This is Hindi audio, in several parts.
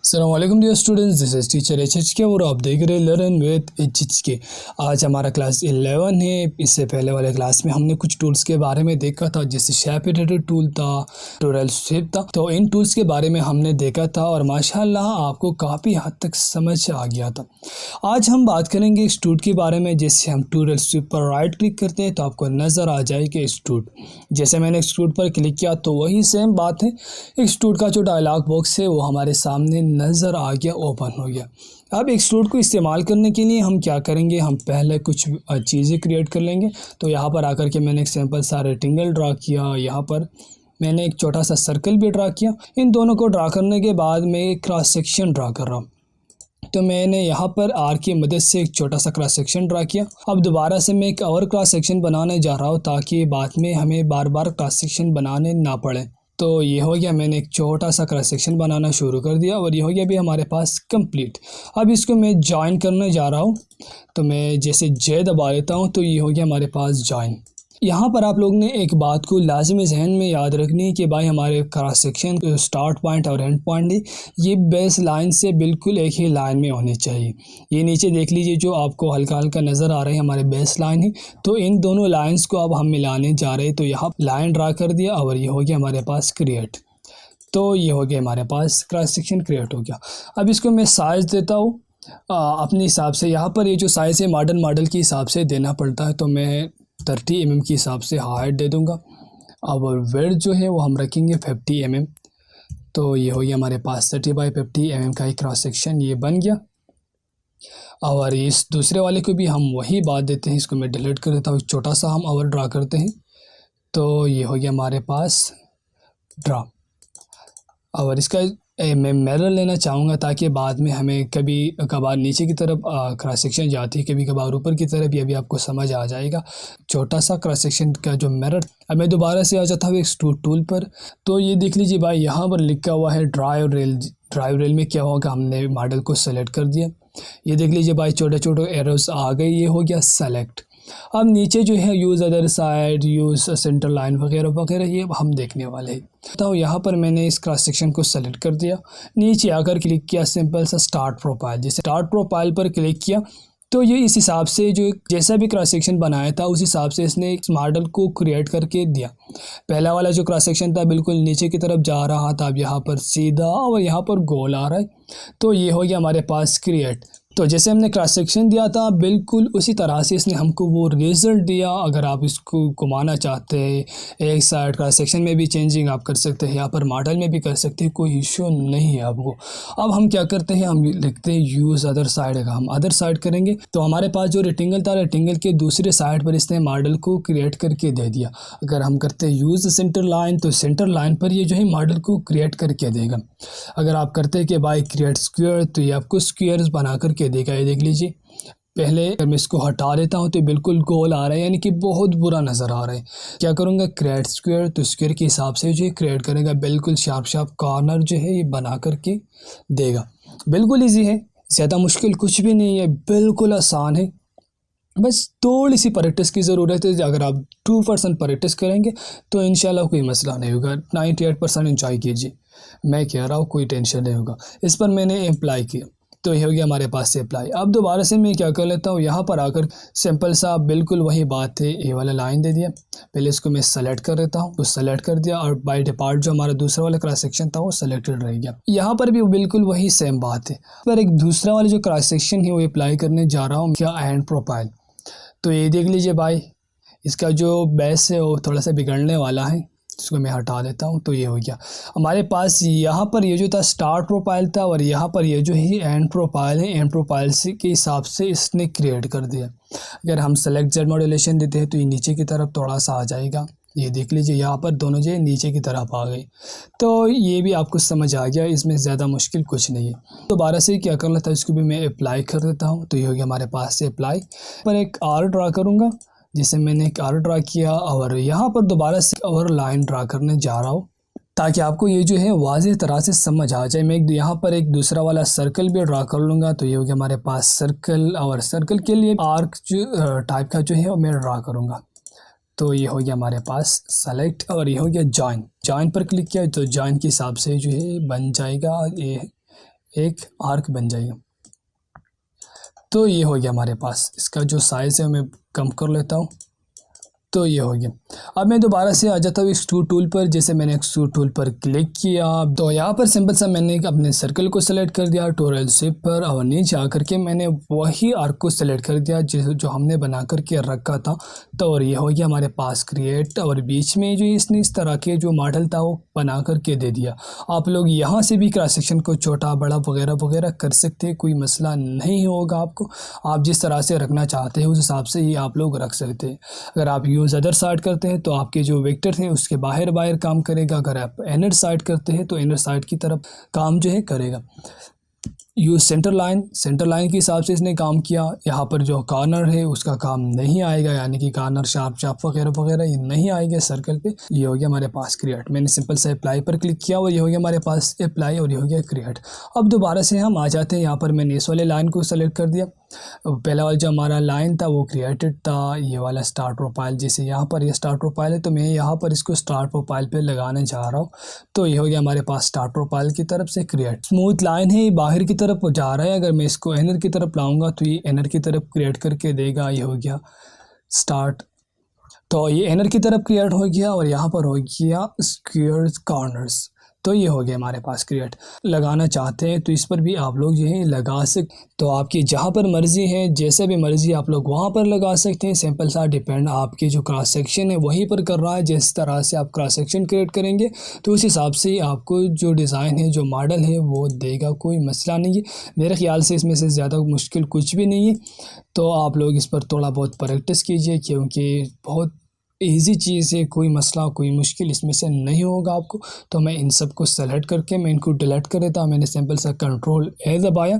अस्सलामुअलैकुम dear students, this is teacher HHK और आप देख रहे हैं लर्न विद HHK। आज हमारा क्लास 11 है। इससे पहले वाले क्लास में हमने कुछ टूल्स के बारे में देखा था, जैसे शेप एडिटर टूल था, ट्यूटोरियल शेप था। तो इन टूल्स के बारे में हमने देखा था और माशाल्लाह आपको काफ़ी हद तक समझ आ गया था। आज हम बात करेंगे इस टूल के बारे में। जैसे हम ट्यूटोरियल शेप पर राइट क्लिक करते हैं तो आपको नज़र आ जाएगी इस टूल। जैसे मैंने इस टूल पर क्लिक किया तो वही सेम बात है, इस टूल का जो डायलॉग बॉक्स है वो हमारे सामने नज़र आ गया, ओपन हो गया। अब एक्सट्रूड को इस्तेमाल करने के लिए हम क्या करेंगे, हम पहले कुछ चीज़ें क्रिएट कर लेंगे। तो यहाँ पर आकर के मैंने एक सिंपल सा रेक्टेंगल ड्रा किया, यहाँ पर मैंने एक छोटा सा सर्कल भी ड्रा किया। इन दोनों को ड्रा करने के बाद मैं एक क्रॉस सेक्शन ड्रा कर रहा हूँ। तो मैंने यहाँ पर आर की मदद से एक छोटा सा क्रॉस सेक्शन ड्रा किया। अब दोबारा से मैं एक और क्रॉस सेक्शन बनाने जा रहा हूँ ताकि बाद में हमें बार बार क्रॉस सेक्शन बनाने ना पड़े। तो ये हो गया, मैंने एक छोटा सा क्रॉस सेक्शन बनाना शुरू कर दिया और ये हो गया भी हमारे पास कंप्लीट। अब इसको मैं जॉइन करने जा रहा हूँ। तो मैं जैसे जे दबा लेता हूँ तो ये हो गया हमारे पास जॉइन। यहाँ पर आप लोग ने एक बात को लाजमी जहन में याद रखनी है कि भाई हमारे क्रॉस सेक्शन स्टार्ट पॉइंट और एंड पॉइंट है, ये बेस लाइन से बिल्कुल एक ही लाइन में होने चाहिए। ये नीचे देख लीजिए, जो आपको हल्का हल्का नज़र आ रहा है हमारे बेस लाइन है। तो इन दोनों लाइंस को अब हम मिलाने जा रहे हैं। तो यहाँ लाइन ड्रा कर दिया और ये हो गया हमारे पास क्रिएट। तो ये हो गया हमारे पास क्रॉस सेक्शन क्रिएट हो गया। अब इसको मैं साइज़ देता हूँ अपने हिसाब से। यहाँ पर ये जो साइज़ है मॉडल के हिसाब से देना पड़ता है। तो मैं 30 mm के हिसाब से हाइट दे दूंगा। अब विड्थ जो है वो हम रखेंगे 50 mm। तो ये हो गया हमारे पास 30 बाई 50 mm का एक क्रॉस सेक्शन ये बन गया। और इस दूसरे वाले को भी हम वही बात देते हैं, इसको मैं डिलीट कर देता हूँ, छोटा सा हम और ड्रा करते हैं। तो ये हो गया हमारे पास ड्रा। और इसका मैं मिरर लेना चाहूँगा ताकि बाद में हमें कभी कभार नीचे की तरफ क्रॉस सेक्शन जाती है, कभी कभार ऊपर की तरफ, ये भी आपको समझ आ जाएगा। छोटा सा क्रॉस सेक्शन का जो मिरर। अब मैं दोबारा से आ जाता हूँ एक्सट्रूड टूल पर। तो ये देख लीजिए भाई, यहाँ पर लिखा हुआ है ड्राइव रेल। ड्राइव रेल में क्या होगा, हमने मॉडल को सेलेक्ट कर दिया। ये देख लीजिए भाई, छोटे छोटे एरोस आ गए, ये हो गया सेलेक्ट। अब नीचे जो है use other side, use centre line वगैरह वगैरह, ये हम देखने वाले हैं। तो यहाँ पर मैंने इस क्रॉस सेक्शन को सेलेक्ट कर दिया, नीचे आकर क्लिक किया सिंपल सा स्टार्ट प्रोफाइल। जैसे स्टार्ट प्रोफाइल पर क्लिक किया तो ये इस हिसाब से जो जैसा भी क्रॉस सेक्शन बनाया था उस हिसाब से इसने एक मॉडल को क्रिएट करके दिया। पहला वाला जो क्रॉस सेक्शन था बिल्कुल नीचे की तरफ जा रहा था, अब यहाँ पर सीधा और यहाँ पर गोल आ रहा है। तो ये हो गया हमारे पास क्रिएट। तो जैसे हमने क्रॉस सेक्शन दिया था बिल्कुल उसी तरह से इसने हमको वो रिज़ल्ट दिया। अगर आप इसको घुमाना चाहते हैं एक साइड, क्रॉस सेक्शन में भी चेंजिंग आप कर सकते हैं, यहाँ पर मॉडल में भी कर सकते हैं, कोई इशू नहीं है आपको। अब हम क्या करते हैं, हम लिखते हैं यूज़ अदर साइड का, हम अदर साइड करेंगे। तो हमारे पास जो रेक्टेंगल था, रेक्टेंगल के दूसरे साइड पर इसने मॉडल को क्रिएट करके दे दिया। अगर हम करते हैं यूज़ सेंटर लाइन तो सेंटर लाइन पर ये जो है मॉडल को क्रिएट करके देगा। अगर आप करते हैं कि बाय क्रिएट स्क्वायर तो ये आपको स्क्वायर्स बना करके देगा। ये देख लीजिए, पहले अगर मैं इसको हटा देता हूँ तो बिल्कुल गोल आ रहा है, यानी कि बहुत बुरा नज़र आ रहा है। क्या करूँगा, क्रिएट स्क्वायर, तो स्क्वायर के हिसाब से जो क्रिएट करेगा, बिल्कुल शार्प शार्प कॉर्नर जो है ये बना करके देगा। बिल्कुल ईजी है, ज़्यादा मुश्किल कुछ भी नहीं है, बिल्कुल आसान है। बस थोड़ी सी प्रैक्टिस की ज़रूरत है। अगर आप 2% प्रैक्टिस करेंगे तो इंशाल्लाह कोई मसला नहीं होगा। 98% इंजॉय कीजिए, मैं कह रहा हूँ कोई टेंशन नहीं होगा। इस पर मैंने अप्लाई किया तो ये हो गया हमारे पास से अप्लाई। अब दोबारा से मैं क्या कर लेता हूँ, यहाँ पर आकर सिंपल सा बिल्कुल वही बात है, ये वाला लाइन दे दिया। पहले इसको मैं सेलेक्ट कर लेता हूँ, तो सेलेक्ट कर दिया और बाय डिफ़ॉल्ट जो हमारा दूसरा वाला क्रॉस सेक्शन था वो सेलेक्टेड रह गया। यहाँ पर भी बिल्कुल वही सेम बात है। पर एक दूसरा वाला जो क्रॉस सेक्शन है वो अप्लाई करने जा रहा हूँ, क्या एंड प्रोफाइल। तो ये देख लीजिए भाई, इसका जो बेस है वो थोड़ा सा बिगड़ने वाला है, इसको मैं हटा देता हूँ। तो ये हो गया हमारे पास। यहाँ पर ये जो था स्टार्ट प्रोफाइल था और यहाँ पर ये जो है एंड प्रोफाइल है। एंड प्रोफाइल से के हिसाब से इसने क्रिएट कर दिया। अगर हम सेलेक्ट जेड मॉड्यूलेशन देते हैं तो ये नीचे की तरफ थोड़ा सा आ जाएगा। ये देख लीजिए, यहाँ पर दोनों जो नीचे की तरफ आ गए। तो ये भी आपको समझ आ गया, इसमें ज़्यादा मुश्किल कुछ नहीं है। दोबारा से क्या करना था, इसको भी मैं अप्लाई कर देता हूँ। तो ये हो गया हमारे पास से अप्लाई। पर एक आर ड्रा करूँगा, जिसे मैंने एक आर ड्रा किया और यहाँ पर दोबारा से और लाइन ड्रा करने जा रहा हूँ ताकि आपको ये जो है वाज़ेह तरह से समझ आ जाए। मैं यहाँ पर एक दूसरा वाला सर्कल भी ड्रा कर लूँगा। तो ये हो गया हमारे पास सर्कल, और सर्कल के लिए आर्क जो टाइप का जो है वो मैं ड्रा करूँगा। तो ये हो गया हमारे पास सेलेक्ट और ये हो गया जॉइन। जॉइन पर क्लिक किया तो जॉइन के हिसाब से जो है बन जाएगा। ये एक आर्क बन जाएगा। तो ये हो गया हमारे पास। इसका जो साइज़ है मैं कम कर लेता हूँ। तो ये हो गया। अब मैं दोबारा से आ जाता हूँ एक्सट्रूड टूल पर। जैसे मैंने एक्सट्रूड टूल पर क्लिक किया तो यहाँ पर सिंपल सा मैंने अपने सर्कल को सेलेक्ट कर दिया टोरल शेप पर, और नीचे आकर के मैंने वही आर्क को सेलेक्ट कर दिया जो हमने बना करके रखा था। तो और ये हो गया हमारे पास क्रिएट, और बीच में जो इसने इस तरह के जो मॉडल था वो बना करके दे दिया। आप लोग यहाँ से भी क्रॉस सेक्शन को छोटा बड़ा वगैरह वगैरह कर सकते हैं, कोई मसला नहीं होगा आपको। आप जिस तरह से रखना चाहते हैं उस हिसाब से ही आप लोग रख सकते हैं। अगर आप यूज़ अदर साइड करते हैं तो आपके जो वेक्टर है उसके बाहर बाहर काम करेगा। अगर आप इनर साइड करते हैं तो इनर साइड की तरफ काम जो है करेगा। यूज़ सेंटर लाइन के हिसाब से इसने काम किया। यहाँ पर जो कॉर्नर है उसका काम नहीं आएगा, यानी कि कॉर्नर शार्प वगैरह वगैरह ये नहीं आएगा सर्कल पे। ये हो गया हमारे पास क्रिएट। मैंने सिंपल से अप्लाई पर क्लिक किया और ये हो गया हमारे पास अप्लाई, और ये हो गया क्रिएट। अब दोबारा से हम आ जाते हैं यहाँ पर। मैंने इस वाले लाइन को सेलेक्ट कर दिया। पहला वाला जो हमारा लाइन था वो क्रिएटेड था, ये वाला स्टार्ट प्रोफाइल। जैसे यहाँ पर ये स्टार्ट प्रोफाइल है तो मैं यहाँ पर इसको स्टार्ट प्रोफाइल पे लगाने जा रहा हूँ। तो ये हो गया हमारे पास स्टार्ट प्रोफाइल की तरफ से क्रिएट। स्मूथ लाइन है, बाहर की तरफ जा रहा है। अगर मैं इसको इनर की तरफ लाऊंगा तो ये इनर की तरफ क्रिएट करके देगा। ये हो गया स्टार्ट। तो ये इनर की तरफ क्रिएट हो गया, और यहाँ पर हो गया स्क्वायर कॉर्नर्स। तो ये हो गया हमारे पास क्रिएट। लगाना चाहते हैं तो इस पर भी आप लोग जो है लगा सकते। तो आपकी जहाँ पर मर्ज़ी है, जैसे भी मर्ज़ी आप लोग वहाँ पर लगा सकते हैं। सिंपल सा डिपेंड आपके जो क्रॉस सेक्शन है वहीं पर कर रहा है। जिस तरह से आप क्रॉस सेक्शन क्रिएट करेंगे तो उस हिसाब से आपको जो डिज़ाइन है, जो मॉडल है वो देगा, कोई मसला नहीं है। मेरे ख्याल से इसमें से ज़्यादा मुश्किल कुछ भी नहीं है। तो आप लोग इस पर थोड़ा बहुत प्रैक्टिस कीजिए, क्योंकि बहुत ईजी चीज़ है, कोई मसला कोई मुश्किल इसमें से नहीं होगा आपको। तो मैं इन सब को सेलेक्ट करके मैं इनको डिलीट कर देता हूँ। मैंने सिंपल सा कंट्रोल ए दबाया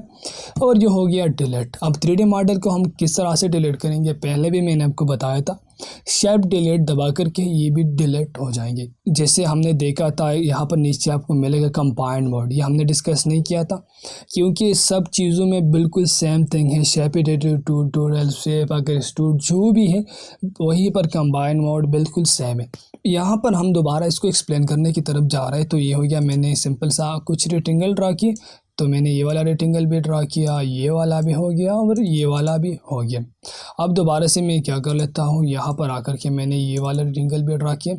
और ये हो गया डिलीट। अब 3D मॉडल को हम किस तरह से डिलीट करेंगे, पहले भी मैंने आपको बताया था। शेप डिलीट दबा करके ये भी डिलीट हो जाएंगे। जैसे हमने देखा था यहाँ पर नीचे आपको मिलेगा कंबाइंड मोड, ये हमने डिस्कस नहीं किया था क्योंकि सब चीज़ों में बिल्कुल सेम थिंग है। शेप एडिटर टूल, टोरल शेप, अगर एक्सट्रूड जो भी है वहीं पर कंबाइंड मोड बिल्कुल सेम है। यहाँ पर हम दोबारा इसको एक्सप्लेन करने की तरफ जा रहे हैं। तो ये हो गया, मैंने सिंपल सा कुछ रेक्टेंगल ड्रा किए। तो मैंने ये वाला रेक्टेंगल भी ड्रा किया, ये वाला भी हो गया और ये वाला भी हो गया। अब दोबारा से मैं क्या कर लेता हूँ, यहाँ पर आकर के मैंने ये वाला रेक्टेंगल भी ड्रा किया,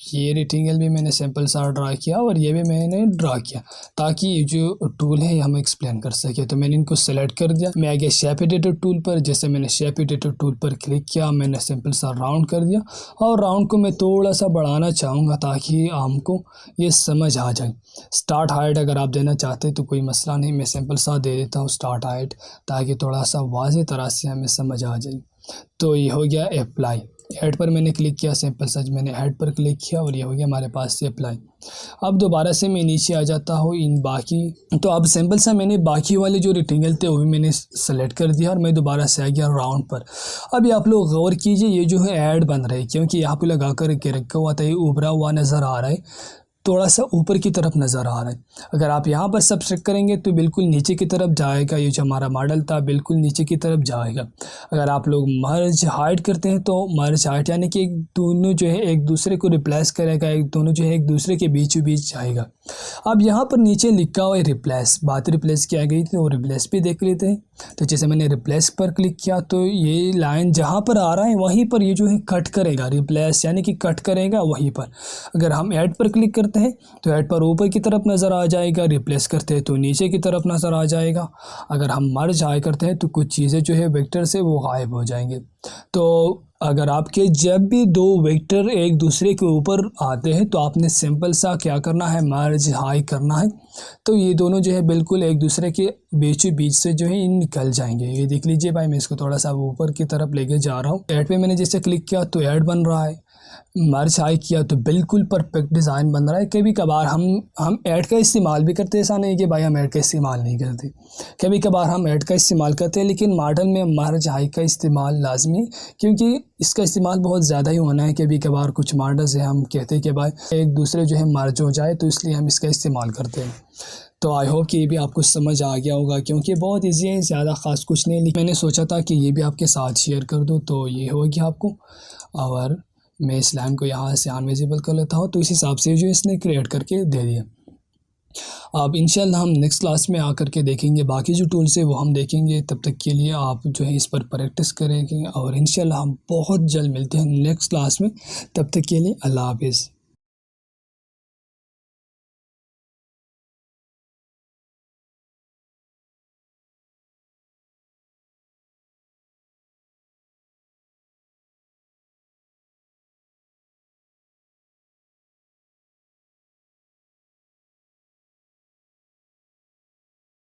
ये रेक्टेंगल भी मैंने सिंपल सा ड्रा किया और ये भी मैंने ड्रा किया, ताकि ये जो टूल है हम एक्सप्लेन कर सके। तो मैंने इनको सेलेक्ट कर दिया। मैं आ गया शेप एडिटर टूल पर। जैसे मैंने शेप एडिटर टूल पर क्लिक किया, मैंने सिंपल सा राउंड कर दिया, और राउंड को मैं थोड़ा सा बढ़ाना चाहूँगा ताकि हमको ये समझ आ जाए। स्टार्ट हाइट अगर आप देना चाहते तो कोई मसला नहीं, मैं सिंपल सा दे देता हूँ स्टार्ट हाइट, ताकि थोड़ा सा वाज़ेह तरह से हमें समझ आ जाए। तो ये हो गया अप्लाई। ऐड पर मैंने क्लिक किया, सिंपल सच मैंने ऐड पर क्लिक किया और ये हो गया हमारे पास से अप्लाई। अब दोबारा से मैं नीचे आ जाता हूँ इन बाकी। तो अब सिंपल सा मैंने बाकी वाले जो रेक्टेंगल थे वो भी मैंने सेलेक्ट कर दिया और मैं दोबारा से आ गया राउंड पर। अब ये आप लोग गौर कीजिए, ये जो है ऐड बन रहा है क्योंकि यहाँ पे लगा कर के रखा हुआ था, ये उभरा हुआ नज़र आ रहा है, थोड़ा सा ऊपर की तरफ नज़र आ रहा है। अगर आप यहाँ पर सब्सट्रैक्ट करेंगे तो बिल्कुल नीचे की तरफ जाएगा। ये जो हमारा मॉडल था बिल्कुल नीचे की तरफ जाएगा। अगर आप लोग मर्ज हाइड करते हैं तो मर्ज हाइड यानी कि एक दोनों जो है एक दूसरे को रिप्लेस करेगा, एक दोनों जो है एक दूसरे के बीचों बीच जाएगा। अब यहाँ पर नीचे लिखा हुआ है रिप्लेस, बात रिप्लेस किया गई थी, वो रिप्लेस भी देख लेते हैं। तो जैसे मैंने रिप्लेस पर क्लिक किया तो ये लाइन जहाँ पर आ रहा है वहीं पर ये जो है कट करेगा, रिप्लेस यानी कि कट करेगा वहीं पर। अगर हम ऐड पर क्लिक करते हैं तो ऐड पर ऊपर की तरफ नज़र आ जाएगा, रिप्लेस करते हैं तो नीचे की तरफ नज़र आ जाएगा। अगर हम मर्ज हाई करते हैं तो कुछ चीज़ें जो है वेक्टर से वो गायब हो जाएंगे। तो अगर आपके जब भी दो वेक्टर एक दूसरे के ऊपर आते हैं तो आपने सिंपल सा क्या करना है, मर्ज हाई करना है। तो ये दोनों जो है बिल्कुल एक दूसरे के बीचों बीच से जो है निकल जाएंगे। ये देख लीजिए भाई, मैं इसको थोड़ा सा ऊपर की तरफ लेके जा रहा हूँ। ऐड पे मैंने जैसे क्लिक किया तो ऐड बन रहा है, मर्ज हाई किया तो बिल्कुल परफेक्ट डिज़ाइन बन रहा है। कभी कभार हम ऐड का इस्तेमाल भी करते हैं, ऐसा नहीं कि भाई हम ऐड का इस्तेमाल नहीं करते। कभी कभार हम ऐड का इस्तेमाल करते हैं, लेकिन मॉडल में मर्ज हाई का इस्तेमाल लाजमी है क्योंकि इसका इस्तेमाल बहुत ज़्यादा ही होना है। कभी कभार कुछ मॉडल से हम कहते हैं कि भाई एक दूसरे जो है मर्ज हो जाए, तो इसलिए हम इसका इस्तेमाल करते हैं। तो आई होप कि ये भी आपको समझ आ गया होगा क्योंकि बहुत ईजी है, ज़्यादा ख़ास कुछ नहीं। लेकिन मैंने सोचा था कि ये भी आपके साथ शेयर कर दूँ। तो ये हो गया आपको, और मैं इस लाइन को यहाँ से अनविजिबल कर लेता हूँ। तो इस हिसाब से जो इसने क्रिएट करके दे दिया। अब इंशाल्लाह हम नेक्स्ट क्लास में आकर के देखेंगे, बाकी जो टूल्स है वो हम देखेंगे। तब तक के लिए आप जो है इस पर प्रैक्टिस करेंगे और इंशाल्लाह हम बहुत जल्द मिलते हैं नेक्स्ट क्लास में। तब तक के लिए अल्लाह हाफ़िज़।